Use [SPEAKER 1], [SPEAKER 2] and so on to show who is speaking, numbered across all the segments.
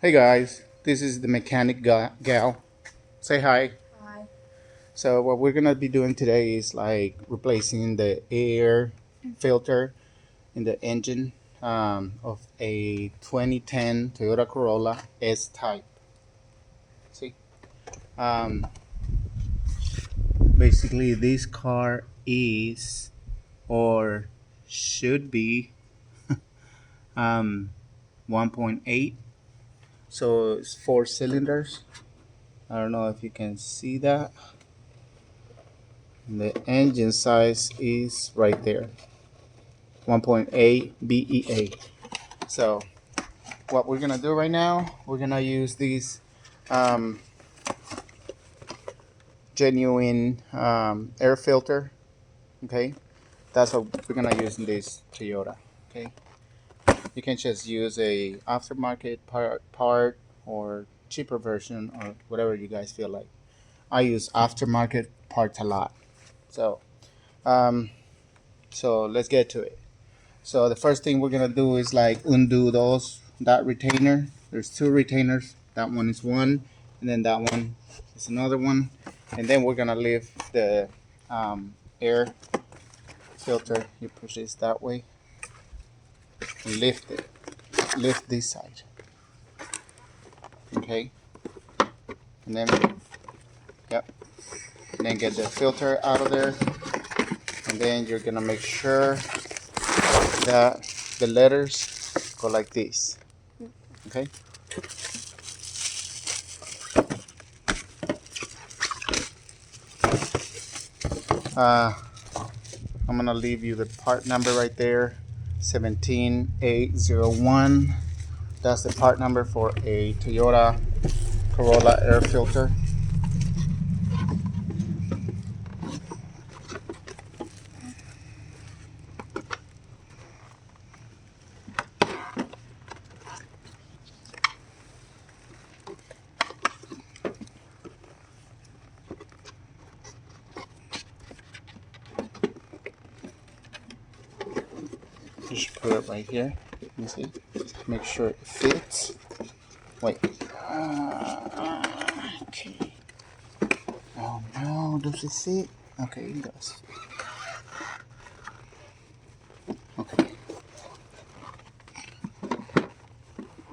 [SPEAKER 1] Hey guys, this is the mechanic gal. Say hi.
[SPEAKER 2] Hi.
[SPEAKER 1] So what we're gonna be doing today is like replacing the air filter in the engine of a 2010 Toyota Corolla S type. See, um, basically this car is or should be 1.8. So it's 4 cylinders. I don't know if you can see that. The engine size is right there, 1.8 BEA. So what we're gonna do right now, we're gonna use these um, genuine air filter. Okay, that's what we're gonna use in this Toyota. Okay, you can just use a aftermarket part or cheaper version or whatever you guys feel like. I use aftermarket parts a lot. So um, so let's get to it. So the first thing we're gonna do is like undo that retainer. There's two retainers. That one is one, and then that one is another one. And then we're gonna leave the air filter. You push this that way and lift it. Lift this side. Okay. And then yep. And then get the filter out of there. And then you're gonna make sure that the letters go like this. Okay. Uh, I'm gonna leave you the part number right there, 17801. That's the part number for a Toyota Corolla air filter. Just put it right here. You see? Make sure it fits. Wait. Okay. Oh no, does it fit? Okay, it does. Okay.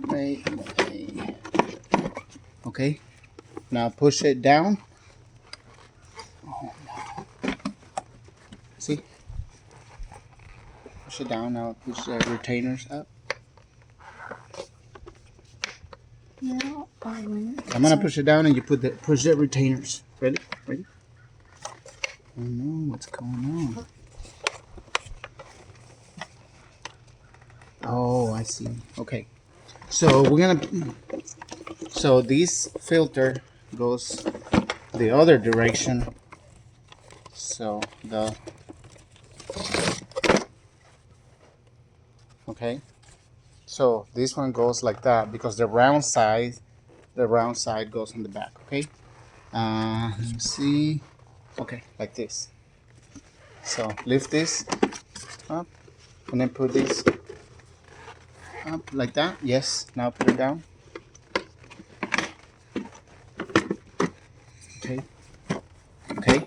[SPEAKER 1] Wait. Okay. Now push it down. Oh no. See? Push it down. Now push the retainers up.
[SPEAKER 2] No, I went.
[SPEAKER 1] I'm gonna push it down and you push the retainers. Ready? Ready? Oh no, what's going on? Oh, I see. Okay. So so this filter goes the other direction. So okay. So this one goes like that because the round side goes on the back. Okay. Let me see. Okay, like this. So lift this up and then put this up like that. Yes. Now put it down. Okay. Okay.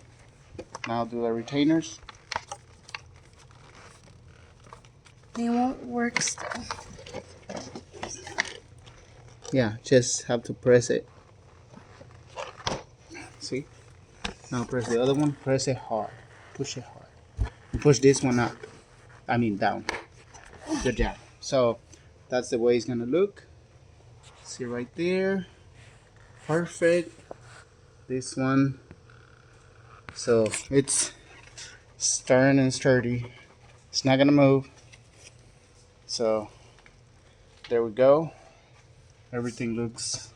[SPEAKER 1] Now do the retainers.
[SPEAKER 2] They won't work still.
[SPEAKER 1] Yeah, just have to press it. See? Now press the other one. Press it hard. Push it hard. And push this one up. I mean down. Good job. So that's the way it's gonna look. See right there. Perfect. This one. So it's stern and sturdy. It's not gonna move. So there we go. Everything looks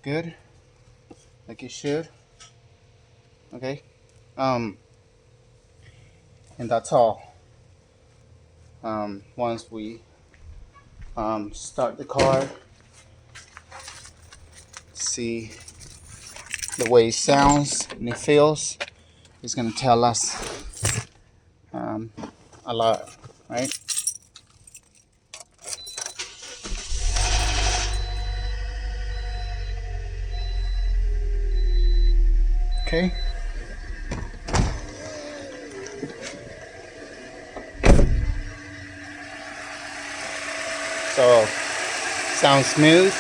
[SPEAKER 1] good, like it should. Okay. Um, and that's all. Once we start the car, see the way it sounds and it feels, it's gonna tell us um, a lot, right? Okay. So sounds smooth.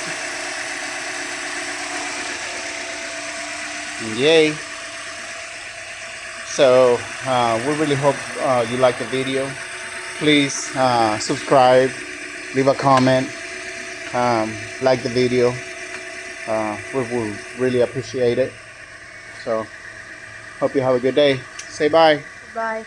[SPEAKER 1] Yay. So we really hope you like the video. Please subscribe, leave a comment, like the video. We will really appreciate it. So hope you have a good day. Say bye.
[SPEAKER 2] Bye.